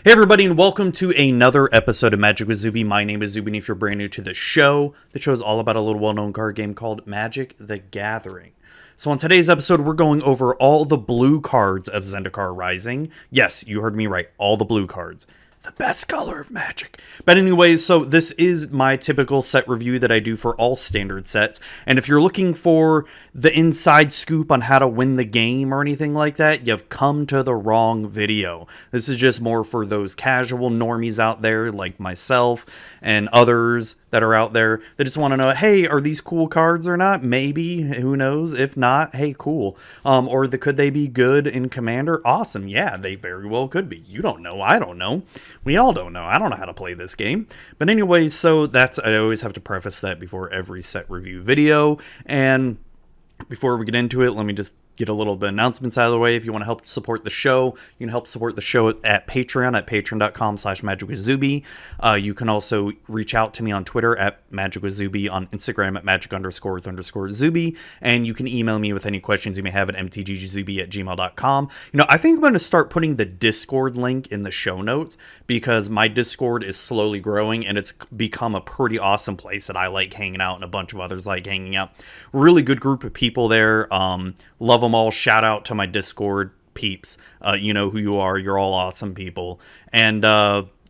Hey everybody, and welcome to another episode of Magic with Zuby. My name is Zuby, and if you're brand new to the show is all about a little well-known card game called Magic the Gathering. So on today's episode, we're going over all the blue cards of Zendikar Rising. Yes, you heard me right, all the blue cards. The best color of Magic. But anyways, so this is my typical set review that I do for all standard sets. And if you're looking for the inside scoop on how to win the game or anything like that, you've come to the wrong video. This is just more for those casual normies out there like myself and others that are out there that just want to know, hey, are these cool cards or not? Maybe, who knows? If not, hey, cool. Or could they be good in Commander? Awesome. Yeah, they very well could be. You don't know. I don't know. We all don't know. I don't know how to play this game. But anyway, so I always have to preface that before every set review video. And before we get into it, let me just get a little bit of announcements out of the way. If you want to help support the show, you can help support the show at Patreon at patreon.com/magicwithzuby. You can also reach out to me on Twitter at magicwithzuby, on Instagram at magic_with_Zuby, and you can email me with any questions you may have at mtgzuby@gmail.com. I think I'm going to start putting the Discord link in the show notes because my Discord is slowly growing and it's become a pretty awesome place that I like hanging out and a bunch of others like hanging out. Really good group of people there. Love them all. Shout out to my Discord peeps. You know who you are. You're all awesome people. And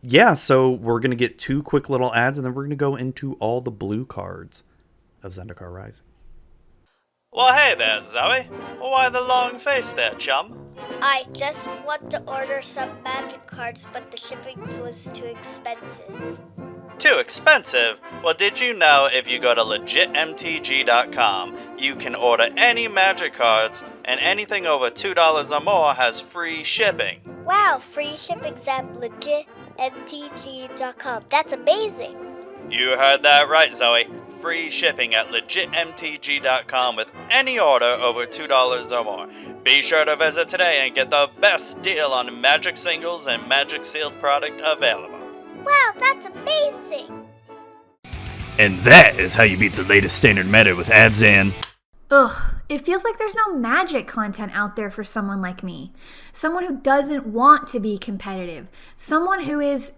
yeah, so we're going to get two quick little ads and then we're going to go into all the blue cards of Zendikar Rising. Well, hey there, Zoe. Why the long face there, chum? I just want to order some magic cards, but the shipping was too expensive. Too expensive? Well, did you know if you go to legitmtg.com, you can order any magic cards, and anything over $2 or more has free shipping. Wow, free shipping's at legitmtg.com. That's amazing. You heard that right, Zoe. Free shipping at legitmtg.com with any order over $2 or more. Be sure to visit today and get the best deal on Magic singles and Magic sealed product available. Wow, that's amazing! And that is how you beat the latest standard meta with Abzan. Ugh, it feels like there's no Magic content out there for someone like me. Someone who doesn't want to be competitive. Someone who is...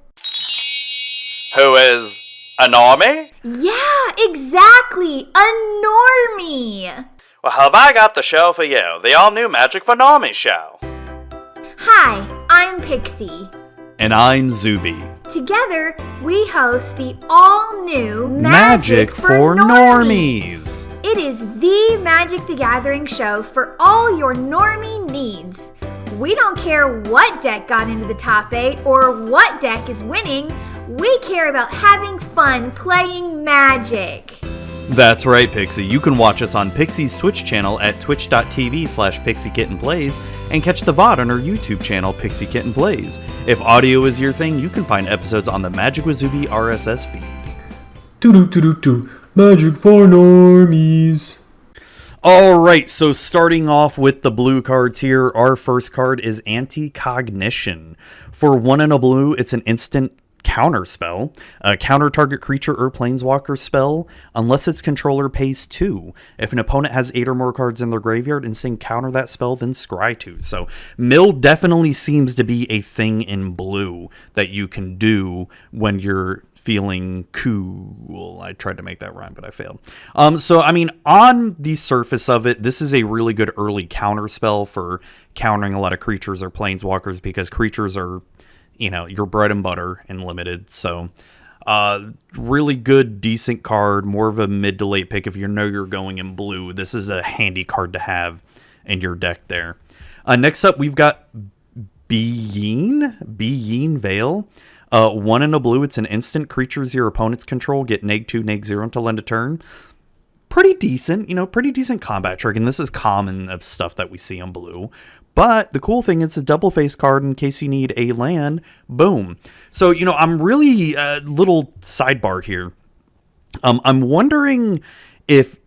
Who is... a normie? Yeah, exactly! A normie! Well, have I got the show for you, the all-new Magic for Normies show. Hi, I'm Pixie. And I'm Zuby. Together, we host the all-new Magic for Normies. It is the Magic the Gathering show for all your normie needs. We don't care what deck got into the top 8 or what deck is winning. We care about having fun playing Magic. That's right, Pixie. You can watch us on Pixie's Twitch channel at twitch.tv/PixieKittenPlays and catch the VOD on our YouTube channel, Pixie Kitten Plays. If audio is your thing, you can find episodes on the Magic with Zuby RSS feed. Magic for Normies. Alright, so starting off with the blue cards here, our first card is Anti-Cognition. For 1 and a blue, it's an instant counter spell. Counter target creature or planeswalker spell unless its controller pays 2. If an opponent has 8 or more cards in their graveyard, instant counter that spell, then scry 2. So mill definitely seems to be a thing in blue that you can do when you're feeling cool. I tried to make that rhyme, but I failed. So I mean, on the surface of it, this is a really good early counter spell for countering a lot of creatures or planeswalkers because creatures are, your bread and butter in limited. So really good, decent card, more of a mid to late pick if you know you're going in blue. This is a handy card to have in your deck there. Next up, we've got Beyin Veil. 1 and a blue, it's an instant. Creatures your opponents control get -2, -0 until end of turn. Pretty decent, pretty decent combat trick, and this is common of stuff that we see on blue. But the cool thing is a double face card in case you need a land. Boom. So, I'm really little sidebar here. I'm wondering if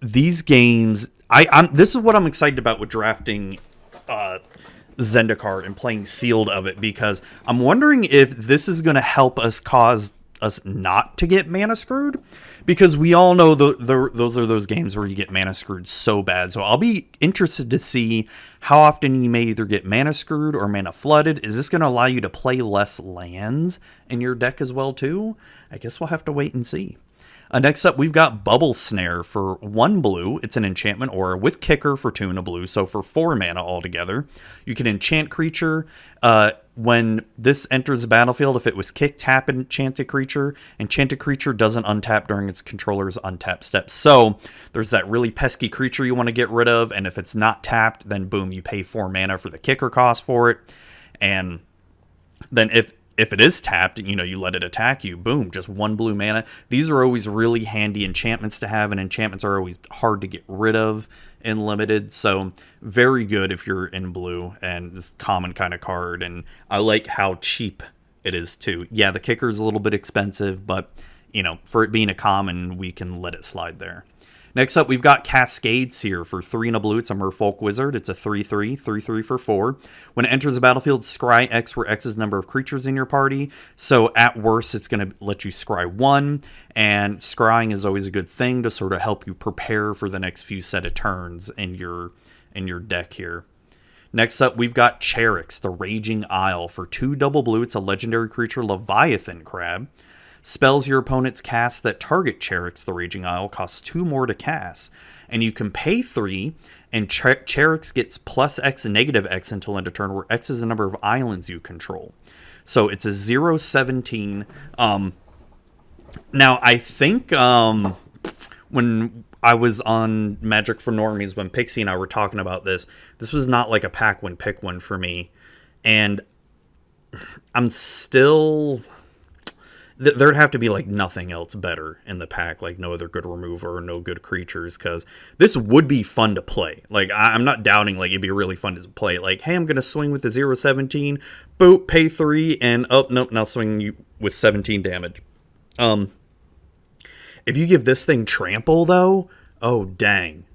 these games, this is what I'm excited about with drafting Zendikar and playing sealed of it, because I'm wondering if this is going to help us cause us not to get mana screwed, because we all know those are those games where you get mana screwed so bad. So I'll be interested to see how often you may either get mana screwed or mana flooded. Is this going to allow you to play less lands in your deck as well too? I guess we'll have to wait and see. Next up, we've got Bubble Snare for 1 blue. It's an enchantment aura with kicker for 2 and a blue, so for 4 mana altogether. You can enchant creature. When this enters the battlefield, if it was kick, tap enchanted creature doesn't untap during its controller's untap step. So there's that really pesky creature you want to get rid of, and if it's not tapped, then boom, you pay 4 mana for the kicker cost for it. And then if it is tapped, you let it attack you, boom, just 1 blue mana. These are always really handy enchantments to have, and enchantments are always hard to get rid of in Limited, so very good if you're in blue, and this common kind of card, and I like how cheap it is too. Yeah, the kicker is a little bit expensive, but, for it being a common, we can let it slide there. Next up, we've got Cascade Seer for 3 and a blue. It's a Merfolk Wizard. It's a 3/3, 3/3 for 4. When it enters the battlefield, scry X, where X is the number of creatures in your party. So at worst, it's going to let you scry 1, and scrying is always a good thing to sort of help you prepare for the next few set of turns in your deck here. Next up, we've got Cherix, the Raging Isle for 2 double blue. It's a legendary creature, Leviathan Crab. Spells your opponents cast that target Cherix, the Raging Isle, costs 2 more to cast. And you can pay 3, and Cherix gets plus X and negative X until end of turn, where X is the number of islands you control. So it's a 0/17. Now, I think when I was on Magic for Normies, when Pixie and I were talking about this was not like a pack one, pick one for me. And I'm still... There'd have to be like nothing else better in the pack, like no other good remover or no good creatures, because this would be fun to play. Like, I'm not doubting, like, it'd be really fun to play. Like, hey, I'm going to swing with the 0/17, boop, pay 3, and oh, nope, now swing you with 17 damage. If you give this thing trample, though, oh, dang,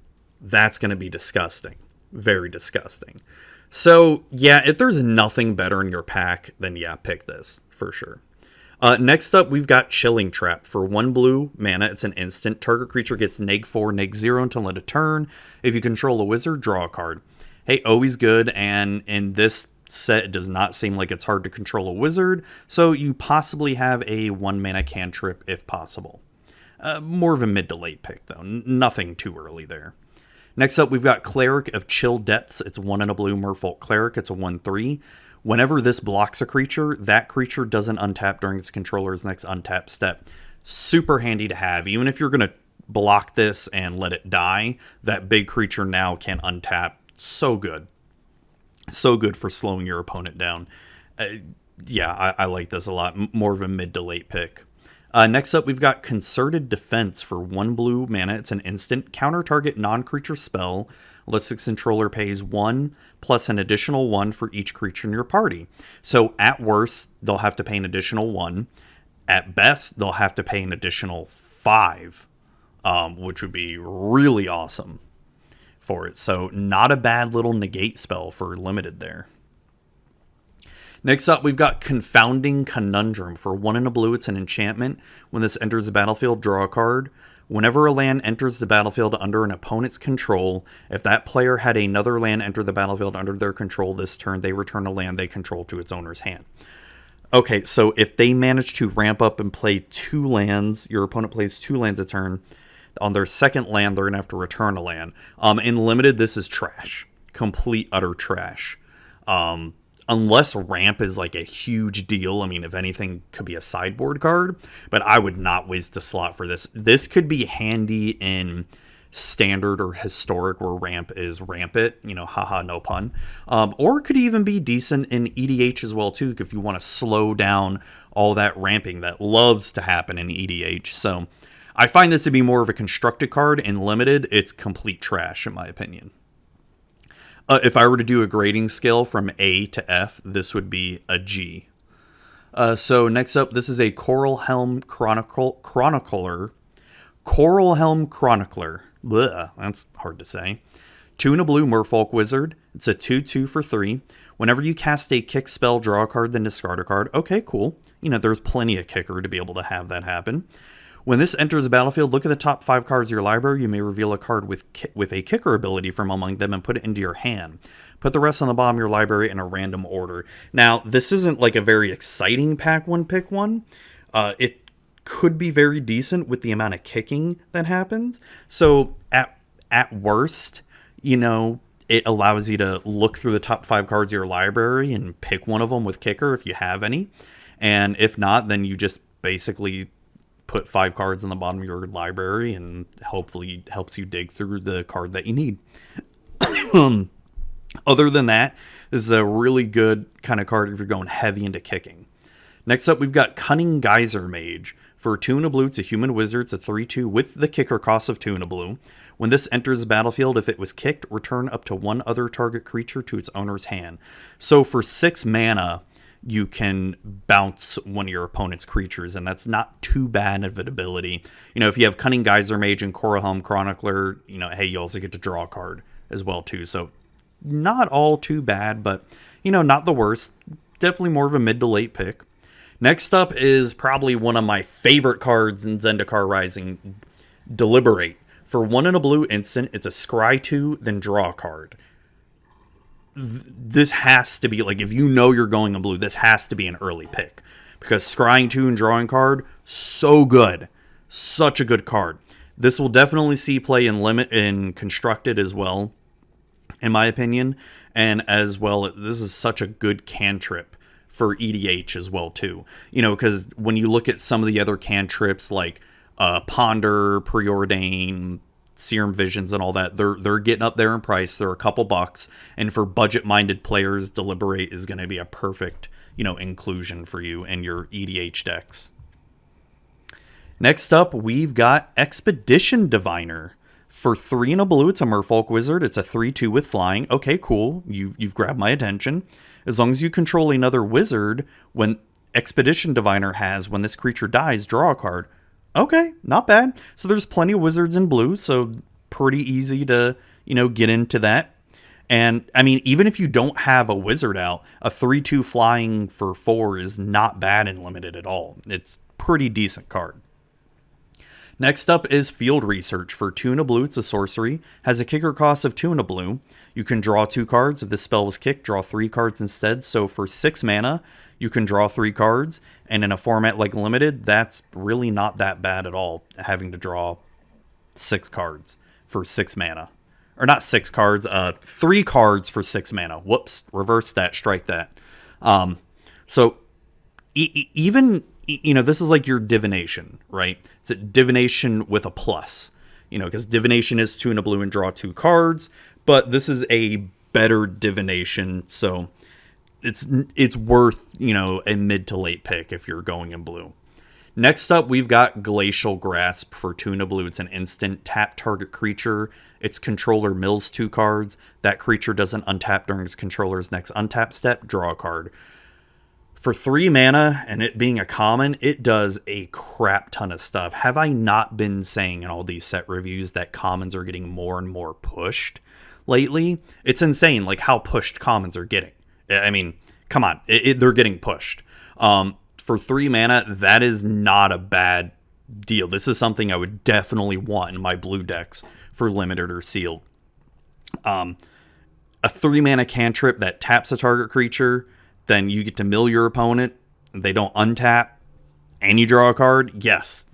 that's going to be disgusting. Very disgusting. So, yeah, if there's nothing better in your pack, then yeah, pick this, for sure. Next up, we've got Chilling Trap for 1 blue mana. It's an instant. Target creature gets -4, -0 until end of turn. If you control a wizard, draw a card. Hey, always good, and in this set, it does not seem like it's hard to control a wizard, so you possibly have a 1 mana cantrip if possible. More of a mid to late pick, though. Nothing too early there. Next up, we've got Cleric of Chill Depths. It's 1 and a blue Merfolk Cleric. It's a 1/3. Whenever this blocks a creature, that creature doesn't untap during its controller's next untap step. Super handy to have. Even if you're going to block this and let it die, that big creature now can untap. So good. So good for slowing your opponent down. Yeah, I like this a lot. More of a mid to late pick. Next up, we've got Concerted Defense for 1 blue mana. It's an instant. Counter target non-creature spell. Unless its controller pays 1 plus an additional 1 for each creature in your party. So at worst, they'll have to pay an additional 1. At best, they'll have to pay an additional 5, which would be really awesome for it. So not a bad little negate spell for Limited there. Next up, we've got Confounding Conundrum for 1 and a blue. It's an enchantment. When this enters the battlefield, draw a card. Whenever a land enters the battlefield under an opponent's control, if that player had another land enter the battlefield under their control this turn, they return a land they control to its owner's hand. Okay, so if they manage to ramp up and play 2 lands, your opponent plays 2 lands a turn, on their second land, they're going to have to return a land. In Limited, this is trash. Complete, utter trash. Unless ramp is like a huge deal. I mean, if anything, could be a sideboard card, but I would not waste a slot for this. This could be handy in standard or historic where ramp is rampant, haha, no pun. Or it could even be decent in EDH as well, too, if you want to slow down all that ramping that loves to happen in EDH. So I find this to be more of a constructed card. In Limited, it's complete trash, in my opinion. If I were to do a grading scale from A to F, this would be a G. So next up, this is a Coral Helm Chronicler. Coral Helm Chronicler. Blech, that's hard to say. 2 and a blue Merfolk Wizard. It's a 2/2 for 3. Whenever you cast a kick spell, draw a card, then discard a card. Okay, cool. There's plenty of kicker to be able to have that happen. When this enters the battlefield, look at the top 5 cards of your library. You may reveal a card with a kicker ability from among them and put it into your hand. Put the rest on the bottom of your library in a random order. Now, this isn't like a very exciting pack one, pick one. It could be very decent with the amount of kicking that happens. So at worst, it allows you to look through the top 5 cards of your library and pick one of them with kicker if you have any. And if not, then you just basically put 5 cards on the bottom of your library and hopefully helps you dig through the card that you need. Other than that, this is a really good kind of card if you're going heavy into kicking. Next up, we've got Cunning Geyser Mage. For 2 and a blue, it's a human wizard. It's a 3/2 with the kicker cost of 2 and a blue. When this enters the battlefield, if it was kicked, return up to 1 other target creature to its owner's hand. So for 6 mana, you can bounce one of your opponent's creatures, and that's not too bad of an ability. If you have Cunning Geyser Mage and Corahelm Chronicler, hey, you also get to draw a card as well, too. So not all too bad, but, not the worst. Definitely more of a mid to late pick. Next up is probably one of my favorite cards in Zendikar Rising, Deliberate. For 1 and a blue instant, it's a scry 2, then draw a card. This has to be, if you're going in blue, this has to be an early pick. Because scrying 2 and drawing card, so good. Such a good card. This will definitely see play in Constructed as well, in my opinion. And as well, this is such a good cantrip for EDH as well, too. Because when you look at some of the other cantrips, like Ponder, Preordain, Serum Visions and all that, they're getting up there in price. They're a couple bucks, and for budget-minded players, Deliberate is going to be a perfect, inclusion for you and your EDH decks. Next up, we've got Expedition Diviner. For 3 and a blue, it's a Merfolk Wizard. It's a 3/2 with flying. Okay, cool. You've grabbed my attention. As long as you control another wizard, when Expedition Diviner has, when this creature dies, draw a card. Okay, not bad. So there's plenty of wizards in blue, so pretty easy to, get into that. And, even if you don't have a wizard out, a 3/2 flying for 4 is not bad in limited at all. It's pretty decent card. Next up is Field Research. For 2 and a blue, it's a sorcery. Has a kicker cost of 2 and a blue. You can draw 2 cards. If this spell was kicked, draw 3 cards instead. So for 6 mana, you can draw 3 cards. And in a format like Limited, that's really not that bad at all, having to draw 6 cards for 6 mana. Or not 6 cards, 3 cards for 6 mana. Whoops, reverse that, strike that. So even, this is like your Divination, right? It's a Divination with a plus, because Divination is 2 and a blue and draw 2 cards, but this is a better Divination, so it's worth, a mid to late pick if you're going in blue. Next up, we've got Glacial Grasp. For 2 and a blue. It's an instant tap target creature. Its controller mills 2 cards. That creature doesn't untap during its controller's next untap step. Draw a card. For 3 mana, and it being a common, it does a crap ton of stuff. Have I not been saying in all these set reviews that commons are getting more and more pushed lately? It's insane, how pushed commons are getting. Come on, they're getting pushed. For 3 mana, that is not a bad deal. This is something I would definitely want in my blue decks for limited or sealed. A 3 mana cantrip that taps a target creature, then you get to mill your opponent, they don't untap, and you draw a card. Yes.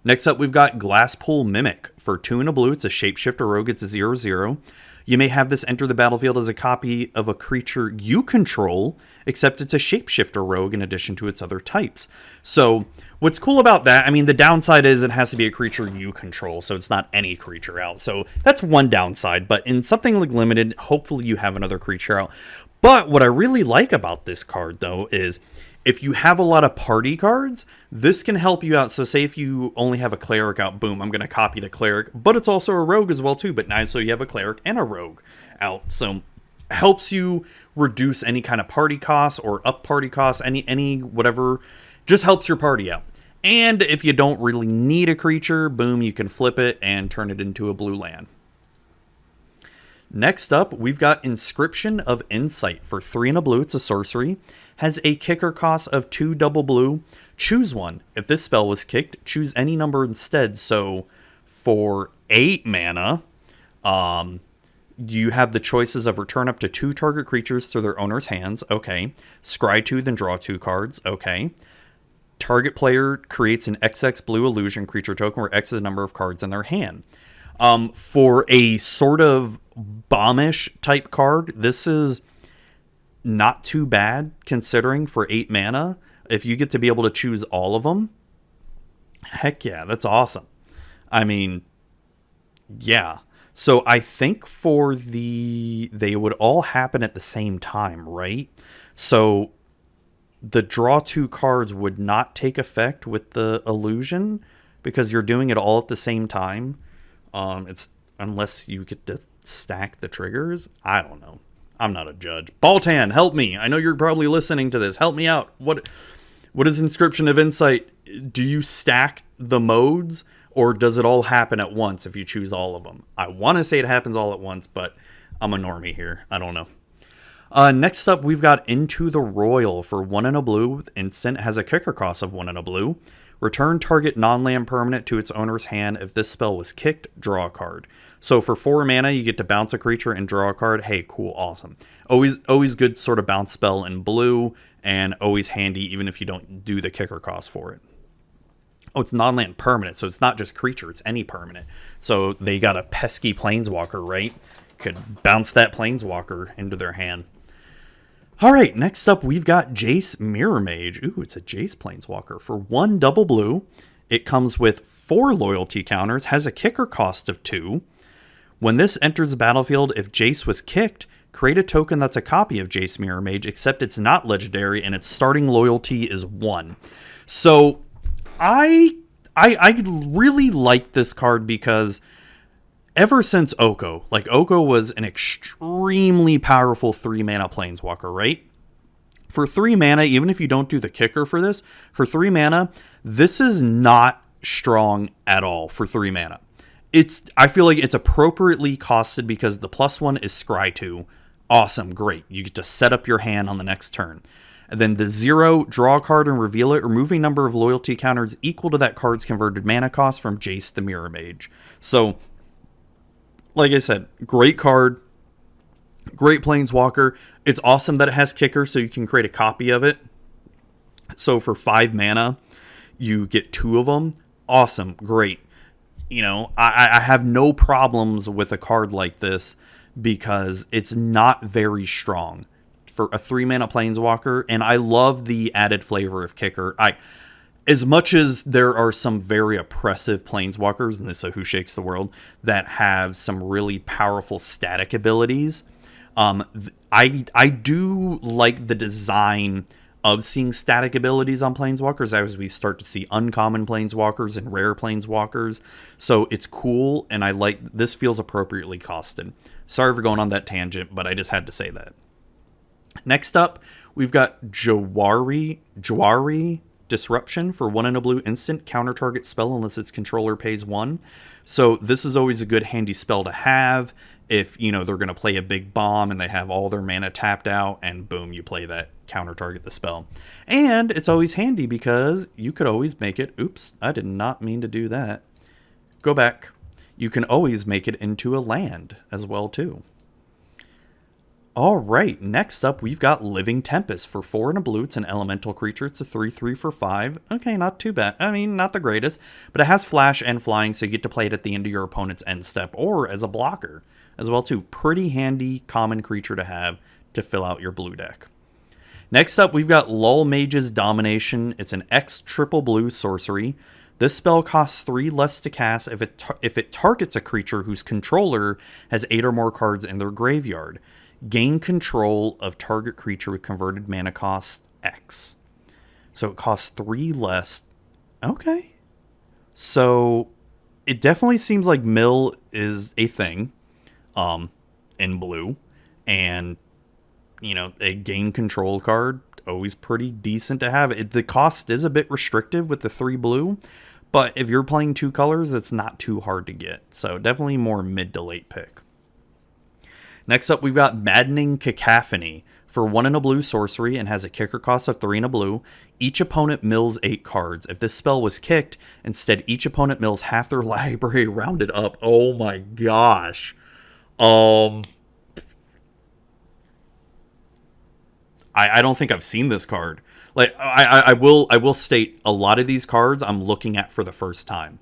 Next up, we've got Glasspool Mimic. For 2 and a blue, it's a shapeshifter rogue. It's a 0/0. You may have this enter the battlefield as a copy of a creature you control, except it's a shapeshifter rogue in addition to its other types. So what's cool about that, the downside is it has to be a creature you control, so it's not any creature out. So that's one downside, but in something like Limited, hopefully you have another creature out. But what I really like about this card, though, is if you have a lot of party cards, this can help you out. So say if you only have a cleric out, boom, I'm going to copy the cleric, but it's also a rogue as well, too. But now, so you have a cleric and a rogue out. So helps you reduce any kind of party costs or up party costs, any whatever, just helps your party out. And if you don't really need a creature, boom, you can flip it and turn it into a blue land. Next up, we've got Inscription of Insight. For 3 and a blue, it's a sorcery. Has a kicker cost of 2 double blue. Choose one. If this spell was kicked, choose any number instead. So for 8 mana, you have the choices of return up to 2 target creatures to their owner's hands. Okay. Scry 2, then draw 2 cards. Okay. Target player creates an XX blue illusion creature token where X is the number of cards in their hand. For a sort of bombish type card, this is not too bad considering for 8 mana. If you get to be able to choose all of them, heck yeah, that's awesome. I mean, yeah. So I think they would all happen at the same time, right? So the draw 2 cards would not take effect with the illusion because you're doing it all at the same time. It's unless you get to stack the triggers. I don't know. I'm not a judge. Baltan, help me. I know you're probably listening to this. Help me out. What is Inscription of Insight? Do you stack the modes or does it all happen at once if you choose all of them? I want to say it happens all at once, but I'm a normie here. I don't know. Next up, we've got Into the Royal. For 1 and a blue with instant. Has a kicker cost of 1 and a blue. Return target non-land permanent to its owner's hand. If this spell was kicked, draw a card. So for 4 mana, you get to bounce a creature and draw a card. Hey, cool, awesome. Always good sort of bounce spell in blue, and always handy even if you don't do the kicker cost for it. Oh, it's non-land permanent, so it's not just creature, it's any permanent. So they got a pesky planeswalker, right? Could bounce that planeswalker into their hand. All right, next up, we've got Jace Mirror Mage. Ooh, it's a Jace Planeswalker. For 1 double blue, it comes with 4 loyalty counters, has a kicker cost of 2. When this enters the battlefield, if Jace was kicked, create a token that's a copy of Jace Mirror Mage, except it's not legendary, and its starting loyalty is 1. So, I really like this card because ever since Oko, Oko was an extremely powerful 3 mana planeswalker, right? For 3 mana, even if you don't do the kicker for this, for 3 mana, this is not strong at all for 3 mana. I feel like it's appropriately costed because the +1 is Scry 2. Awesome, great. You get to set up your hand on the next turn. And then the 0, draw a card and reveal it, removing number of loyalty counters equal to that card's converted mana cost from Jace the Mirror Mage. So, like I said, great card, great planeswalker. It's awesome that it has kicker, so you can create a copy of it. So for 5 mana, you get 2 of them. Awesome, great. You know, I have no problems with a card like this because it's not very strong for a 3 mana planeswalker, and I love the added flavor of kicker. As much as there are some very oppressive planeswalkers, and this is Who Shakes the World, that have some really powerful static abilities, I do like the design of seeing static abilities on planeswalkers as we start to see uncommon planeswalkers and rare planeswalkers. So it's cool, and I like this feels appropriately costed. Sorry for going on that tangent, but I just had to say that. Next up, we've got Jawari Disruption. For 1 and a blue instant, counter target spell unless its controller pays 1. So this is always a good handy spell to have if, you know, they're going to play a big bomb and they have all their mana tapped out, and boom, you play that, counter target the spell. And it's always handy because you could always make it, oops, I did not mean to do that. Go back. You can always make it into a land as well too. All right, next up, we've got Living Tempest. For 4 and a blue, it's an elemental creature. It's a 3/3 for 5. Okay, not too bad. I mean, not the greatest, but it has flash and flying, so you get to play it at the end of your opponent's end step or as a blocker as well too. Pretty handy common creature to have to fill out your blue deck. Next up, we've got Lull Mage's Domination. It's an X triple blue sorcery. This spell costs 3 less to cast if it targets a creature whose controller has 8 or more cards in their graveyard. Gain control of target creature with converted mana cost X. So it costs 3 less. Okay. So it definitely seems like mill is a thing in blue. And, you know, a gain control card, always pretty decent to have. The cost is a bit restrictive with the 3 blue. But if you're playing 2 colors, it's not too hard to get. So definitely more mid to late pick. Next up, we've got Maddening Cacophony. For 1 and a blue sorcery and has a kicker cost of 3 and a blue, each opponent mills 8 cards. If this spell was kicked, instead each opponent mills half their library rounded up. Oh my gosh. I don't think I've seen this card. Like I will state a lot of these cards I'm looking at for the first time.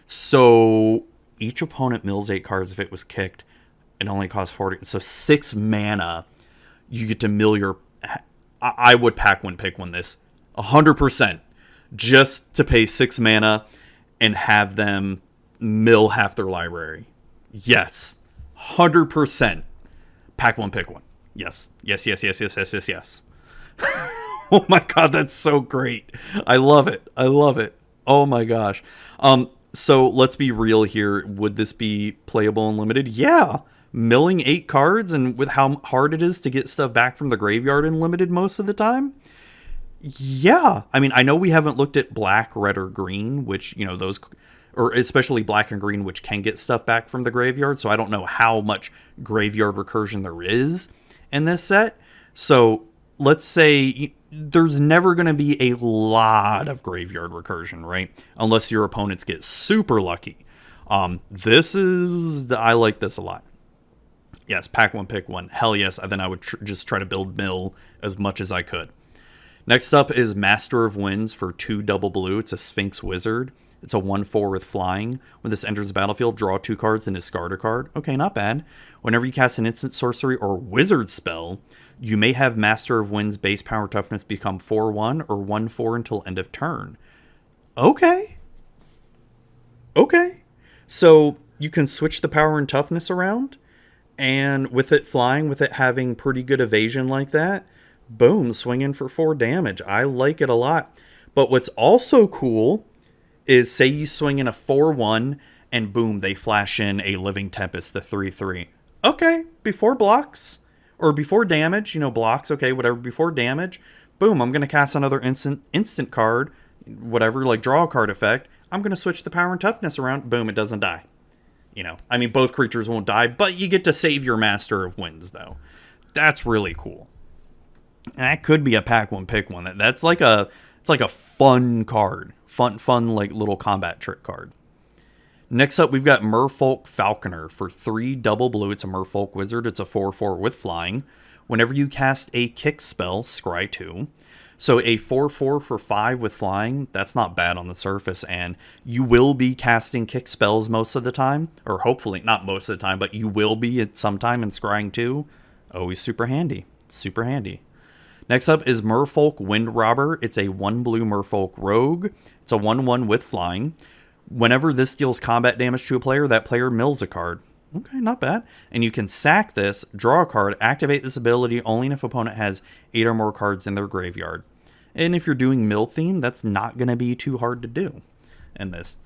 So each opponent mills 8 cards if it was kicked. It only costs 40. So 6 mana. You get to mill your... I would pack one, pick one this. 100%. Just to pay 6 mana and have them mill half their library. Yes. 100%. Pack one, pick one. Yes. Yes. Oh my god, that's so great. I love it. Oh my gosh. So let's be real here. Would this be playable in limited? Yeah. Milling 8 cards and with how hard it is to get stuff back from the graveyard in limited most of the time? Yeah. I mean, I know we haven't looked at black, red, or green, which, those, or especially black and green, which can get stuff back from the graveyard. So I don't know how much graveyard recursion there is in this set. So let's say there's never going to be a lot of graveyard recursion, right? Unless your opponents get super lucky. I like this a lot. Yes, pack one, pick one. Hell yes. And then I would just try to build mill as much as I could. Next up is Master of Winds for 2 double blue. It's a Sphinx Wizard. It's a 1/4 with flying. When this enters the battlefield, draw 2 cards and discard a card. Okay, not bad. Whenever you cast an instant sorcery or wizard spell, you may have Master of Winds base power toughness become 4/1 or 1/4 until end of turn. Okay. So you can switch the power and toughness around. And with it flying, with it having pretty good evasion like that, boom, swinging for 4 damage. I like it a lot. But what's also cool is, say you swing in a 4/1 and boom, they flash in a Living Tempest, the 3/3. Okay, before blocks or before damage, blocks, okay, whatever, before damage, boom, I'm going to cast another instant card, whatever, like draw a card effect. I'm going to switch the power and toughness around. Boom, it doesn't die. Both creatures won't die, but you get to save your Master of Winds, though. That's really cool. And that could be a pack one, pick one. It's like a fun card. Fun, like little combat trick card. Next up, we've got Merfolk Falconer for 3 double blue. It's a Merfolk Wizard. It's a 4/4 with flying. Whenever you cast a kick spell, scry 2. So a 4/4 for 5 with flying, that's not bad on the surface, and you will be casting kick spells most of the time, or hopefully not most of the time, but you will be at some time in scrying 2. Always super handy. Super handy. Next up is Merfolk Wind Robber. It's a 1 blue Merfolk Rogue. It's a 1/1 with flying. Whenever this deals combat damage to a player, that player mills a card. Okay, not bad. And you can sack this, draw a card, activate this ability only if opponent has 8 or more cards in their graveyard. And if you're doing mill theme, that's not going to be too hard to do in this.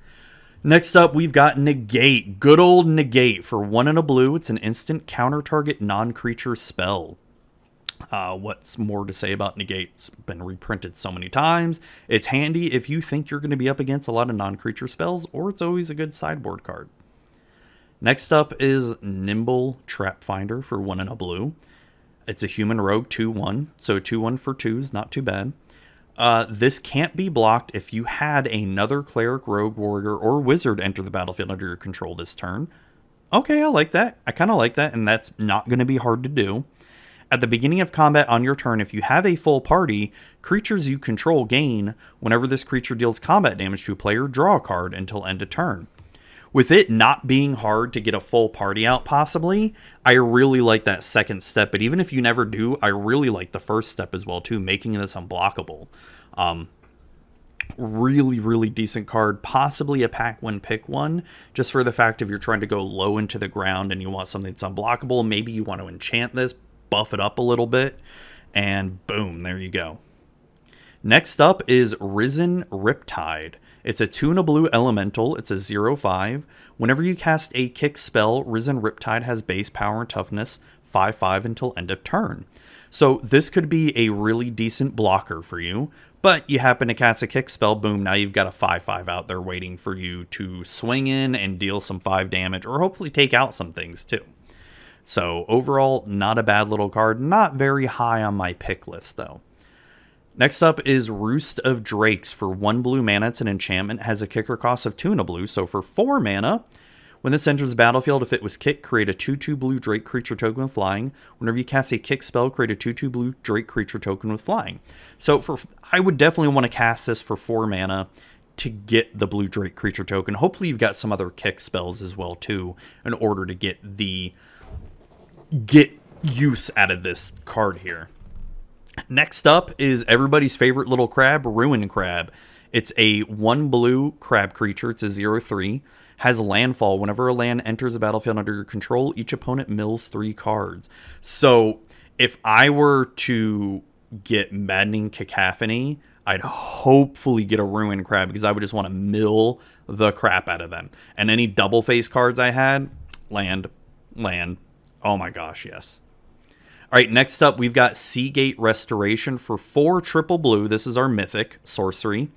Next up, we've got Negate. Good old Negate. For 1 and a blue, it's an instant counter-target non-creature spell. What's more to say about Negate? It's been reprinted so many times. It's handy if you think you're going to be up against a lot of non-creature spells, or it's always a good sideboard card. Next up is Nimble Trap Finder for 1 and a blue. It's a human rogue 2/1, so 2/1 for 2s, not too bad. This can't be blocked if you had another cleric, rogue, warrior, or wizard enter the battlefield under your control this turn. Okay, I like that. I kind of like that, and that's not going to be hard to do. At the beginning of combat on your turn, if you have a full party, creatures you control gain. Whenever this creature deals combat damage to a player, draw a card until end of turn. With it not being hard to get a full party out, possibly, I really like that second step. But even if you never do, I really like the first step as well, too, making this unblockable. Really, really decent card. Possibly a pack one, pick one, just for the fact if you're trying to go low into the ground and you want something that's unblockable, maybe you want to enchant this, buff it up a little bit, and boom, there you go. Next up is Risen Riptide. It's a 2 and a blue elemental. It's a 0/5. Whenever you cast a kick spell, Risen Riptide has base power and toughness 5/5 until end of turn. So this could be a really decent blocker for you, but you happen to cast a kick spell, boom, now you've got a 5/5 out there waiting for you to swing in and deal some 5 damage, or hopefully take out some things too. So overall, not a bad little card. Not very high on my pick list, though. Next up is Roost of Drakes. For 1 blue mana, it's an enchantment. Has a kicker cost of 2 and a blue. So for 4 mana, when this enters the battlefield, if it was kicked, create a 2/2 blue Drake creature token with flying. Whenever you cast a kick spell, create a 2/2 blue Drake creature token with flying. So I would definitely want to cast this for 4 mana to get the blue Drake creature token. Hopefully you've got some other kick spells as well too, in order to get use out of this card here. Next up is everybody's favorite little crab, Ruin Crab. It's a 1 blue crab creature. It's a 0/3. Has landfall. Whenever a land enters a battlefield under your control, each opponent mills 3 cards. So if I were to get Maddening Cacophony, I'd hopefully get a Ruin Crab, because I would just want to mill the crap out of them. And any double face cards I had, land. Oh my gosh, yes. All right, next up, we've got Seagate Restoration for 4 triple blue. This is our mythic sorcery.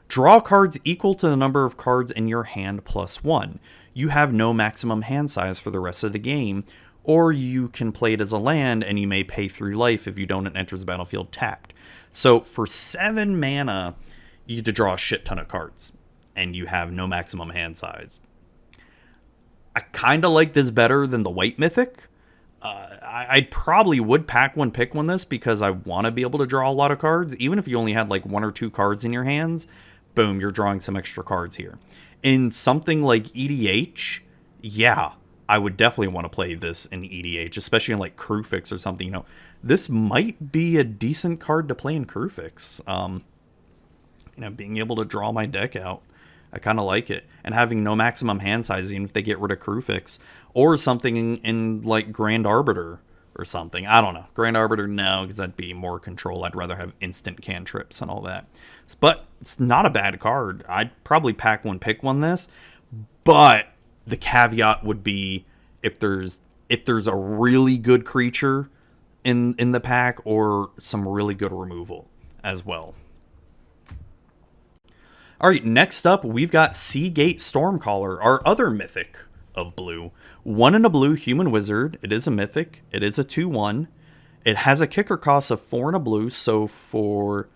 Draw cards equal to the number of cards in your hand plus 1. You have no maximum hand size for the rest of the game, or you can play it as a land, and you may pay 3 life if you don't enter the battlefield tapped. So for 7 mana, you get to draw a shit ton of cards, and you have no maximum hand size. I kind of like this better than the white mythic. I probably would pack one, pick one this, because I want to be able to draw a lot of cards. Even if you only had like 1 or 2 cards in your hands, boom, you're drawing some extra cards here. In something like EDH, yeah, I would definitely want to play this in EDH, especially in like Crewfix or something. You know, this might be a decent card to play in Crewfix. Being able to draw my deck out, I kind of like it. And having no maximum hand size, even if they get rid of Crewfix, or something in like Grand Arbiter or something. I don't know. Grand Arbiter, no, because that'd be more control. I'd rather have instant cantrips and all that. But it's not a bad card. I'd probably pack one, pick one this. But the caveat would be if there's a really good creature in the pack, or some really good removal as well. All right, next up, we've got Seagate Stormcaller, our other mythic of blue. 1 and a blue human wizard. It is a mythic. It is a 2/1. It has a kicker cost of 4 and a blue. So for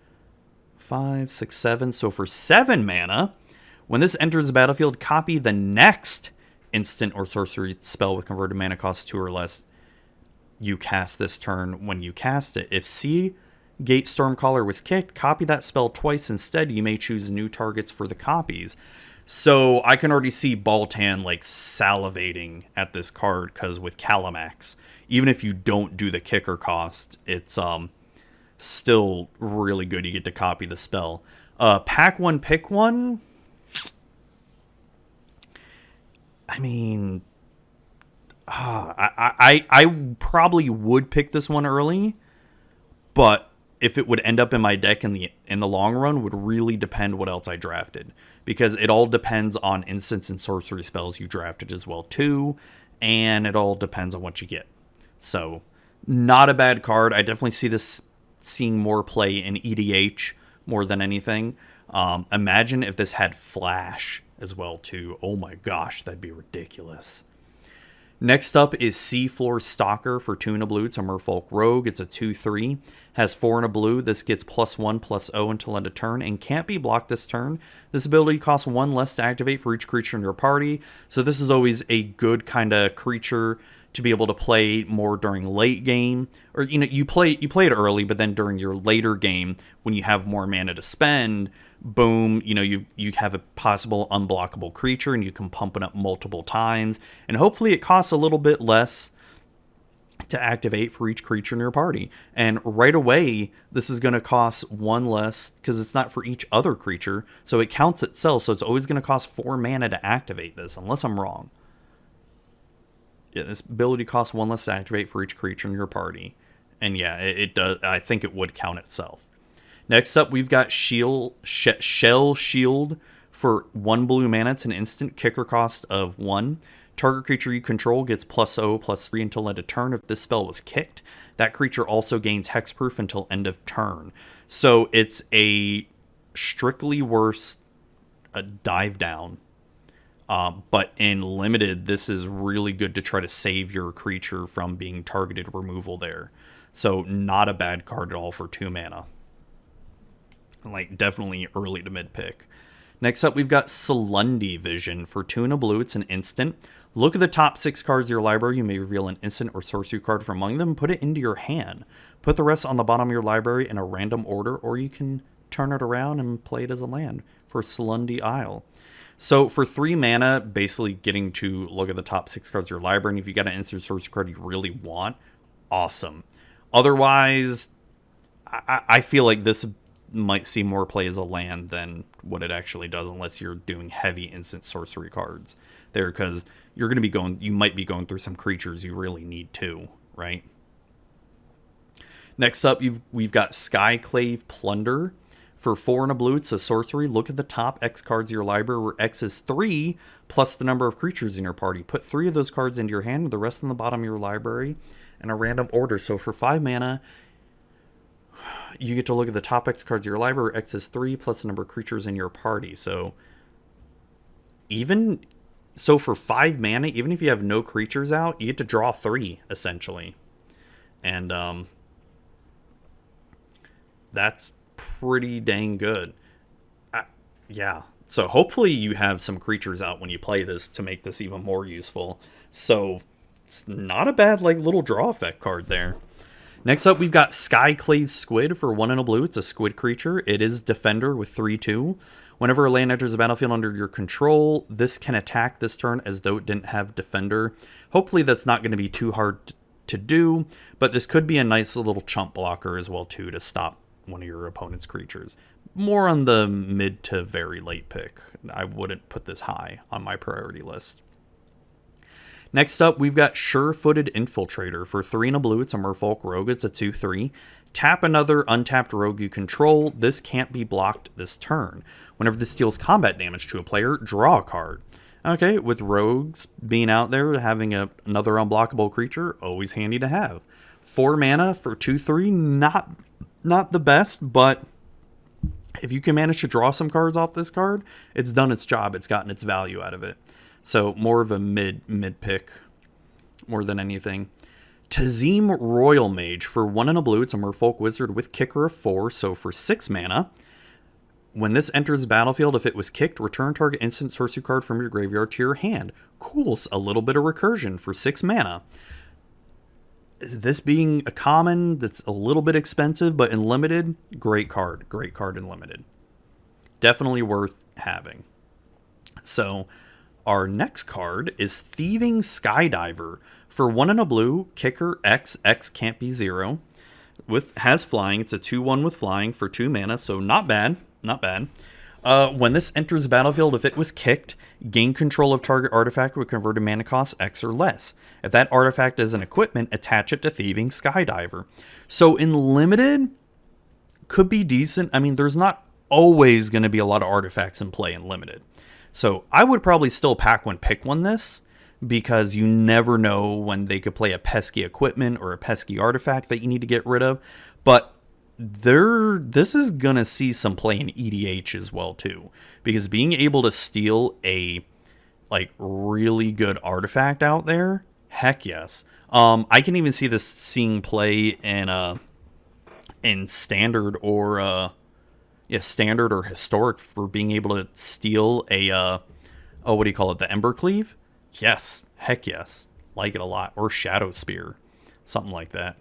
5, 6, 7. So for 7 mana, when this enters the battlefield, copy the next instant or sorcery spell with converted mana cost 2 or less you cast this turn when you cast it. If Seagate Stormcaller was kicked, copy that spell twice instead. You may choose new targets for the copies. So I can already see Baltan like salivating at this card, because with Calamax, even if you don't do the kicker cost, it's still really good. You get to copy the spell. Pack one, pick one. I mean, I probably would pick this one early, but if it would end up in my deck in the long run would really depend what else I drafted, because it all depends on instants and sorcery spells you drafted as well too, and it all depends on what you get. So not a bad card. I definitely see this seeing more play in EDH more than anything. Imagine if this had Flash as well too. Oh my gosh, that'd be ridiculous. Next up is Seafloor Stalker for 2 and a blue. It's a Merfolk Rogue. It's a 2/3. Has 4 and a blue. This gets +1/+0 until end of turn and can't be blocked this turn. This ability costs 1 less to activate for each creature in your party. So this is always a good kind of creature to be able to play more during late game. Or you play it early, but then during your later game when you have more mana to spend, boom, you have a possible unblockable creature and you can pump it up multiple times, and hopefully it costs a little bit less to activate for each creature in your party. And right away, this is going to cost 1 less because it's not for each other creature, so it counts itself. So it's always going to cost 4 mana to activate this, unless I'm wrong. Yeah, this ability costs 1 less to activate for each creature in your party. And yeah, it does. I think it would count itself. Next up, we've got Shell Shield for 1 blue mana. It's an instant, kicker cost of 1. Target creature you control gets +0/+3 until end of turn. If this spell was kicked, that creature also gains hexproof until end of turn. So it's a strictly worse dive down But in limited, this is really good to try to save your creature from being targeted removal there. So not a bad card at all for 2 mana. Like, definitely early to mid pick. Next up, we've got Salundi Vision. For 2 and a blue, it's an instant. Look at the top 6 cards of your library. You may reveal an instant or sorcery card from among them. Put it into your hand. Put the rest on the bottom of your library in a random order, or you can turn it around and play it as a land for Salundi Isle. So for 3 mana, basically getting to look at the top 6 cards of your library, and if you got an instant sorcery card you really want, awesome. Otherwise, I feel like this might see more play as a land than what it actually does, unless you're doing heavy instant sorcery cards there, because you might be going through some creatures you really need to, right? Next up, we've got Skyclave Plunder. For 4 and a blue, it's a sorcery. Look at the top X cards of your library, where X is 3 plus the number of creatures in your party. Put 3 of those cards into your hand, with the rest on the bottom of your library in a random order. So for 5 mana, you get to look at the top X cards of your library, where X is 3 plus the number of creatures in your party. So for 5 mana, even if you have no creatures out, you get to draw 3 essentially, and that's pretty dang good. Yeah. So hopefully you have some creatures out when you play this to make this even more useful. So it's not a bad little draw effect card there. Next up, we've got Skyclave Squid. For 1 and a blue, it's a squid creature. It is Defender with 3/2. Whenever a land enters the battlefield under your control, this can attack this turn as though it didn't have Defender. Hopefully that's not going to be too hard to do, but this could be a nice little chump blocker as well too, to stop one of your opponent's creatures. More on the mid to very late pick. I wouldn't put this high on my priority list. Next up, we've got Sure-Footed Infiltrator. For 3 and a blue, it's a Merfolk Rogue. It's a 2/3. Tap another untapped rogue you control. This can't be blocked this turn. Whenever this deals combat damage to a player, draw a card. Okay, with rogues being out there, having another unblockable creature, always handy to have. 4 mana for 2/3, not the best, but if you can manage to draw some cards off this card, it's done its job. It's gotten its value out of it. So more of a mid pick more than anything. Tazim Royal Mage. For 1 and a blue, it's a Merfolk Wizard with kicker of 4. So for 6 mana, when this enters the battlefield, if it was kicked, return target instant sorcery card from your graveyard to your hand. Cool, a little bit of recursion for 6 mana. This being a common that's a little bit expensive, but in limited, great card in limited. Definitely worth having. So our next card is Thieving Skydiver. For 1 and a blue, kicker X can't be 0. Has flying. It's a 2/1 with flying for 2 mana, so not bad. When this enters the battlefield, if it was kicked, gain control of target artifact with converted mana cost X or less. If that artifact is an equipment, attach it to Thieving Skydiver. So in limited, could be decent. I mean, there's not always going to be a lot of artifacts in play in limited. So I would probably still pick one this, because you never know when they could play a pesky equipment or a pesky artifact that you need to get rid of. But this is going to see some play in EDH as well too, because being able to steal a really good artifact out there, heck yes. I can even see this seeing play in standard or standard or historic, for being able to steal a what do you call it, the Embercleave? Yes, heck yes. Like it a lot. Or Shadow Spear, something like that.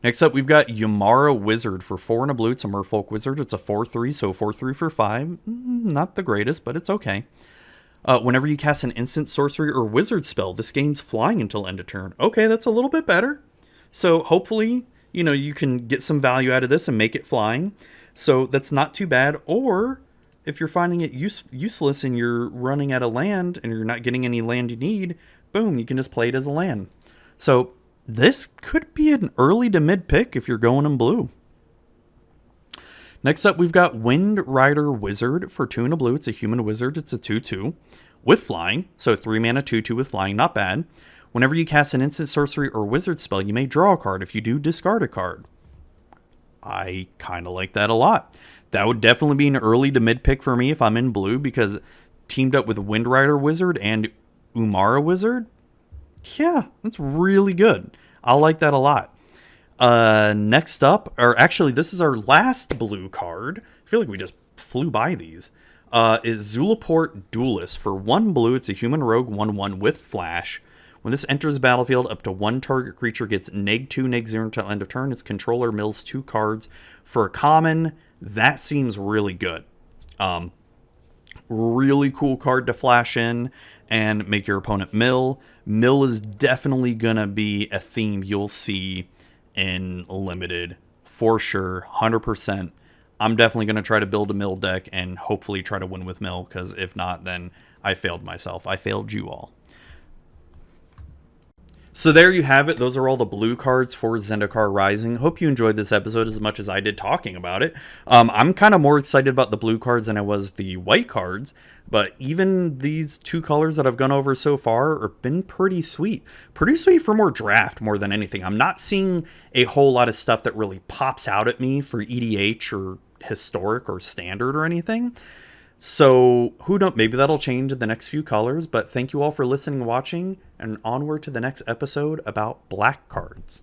Next up, we've got Yamara Wizard. For 4 and a blue, it's a Merfolk Wizard. It's a 4/3, so 4/3 for 5. Not the greatest, but it's okay. Whenever you cast an instant sorcery or wizard spell, this gains flying until end of turn. Okay, that's a little bit better. So hopefully, you can get some value out of this and make it flying. So that's not too bad. Or if you're finding it useless and you're running out of land and you're not getting any land you need, boom, you can just play it as a land. So this could be an early to mid pick if you're going in blue. Next up, we've got Wind Rider Wizard. For 2 and a blue, it's a human wizard. It's a 2/2 with flying. So 3 mana 2/2 with flying, not bad. Whenever you cast an instant sorcery or wizard spell, you may draw a card. If you do, discard a card. I kind of like that a lot. That would definitely be an early to mid pick for me if I'm in blue, because teamed up with Wind Rider Wizard and Umara Wizard. Yeah, that's really good. I like that a lot. Next up, or actually this is our last blue card. I feel like we just flew by these. Is Zulaport Duelist. For 1 blue, it's a human rogue 1/1 with flash. When this enters the battlefield, up to 1 target creature gets -2, -0 until end of turn. Its controller mills 2 cards. For a common, that seems really good. Really cool card to flash in and make your opponent mill. Mill is definitely gonna be a theme you'll see in Limited for sure, 100%. I'm definitely gonna try to build a mill deck and hopefully try to win with mill, because if not, then I failed myself. I failed you all. So there you have it. Those are all the blue cards for Zendikar Rising. Hope you enjoyed this episode as much as I did talking about it. I'm kind of more excited about the blue cards than I was the white cards, but even these 2 colors that I've gone over so far have been pretty sweet. Pretty sweet for more draft more than anything. I'm not seeing a whole lot of stuff that really pops out at me for EDH or historic or standard or anything. So who knows, maybe that'll change in the next few colors, but thank you all for listening and watching, and onward to the next episode about black cards.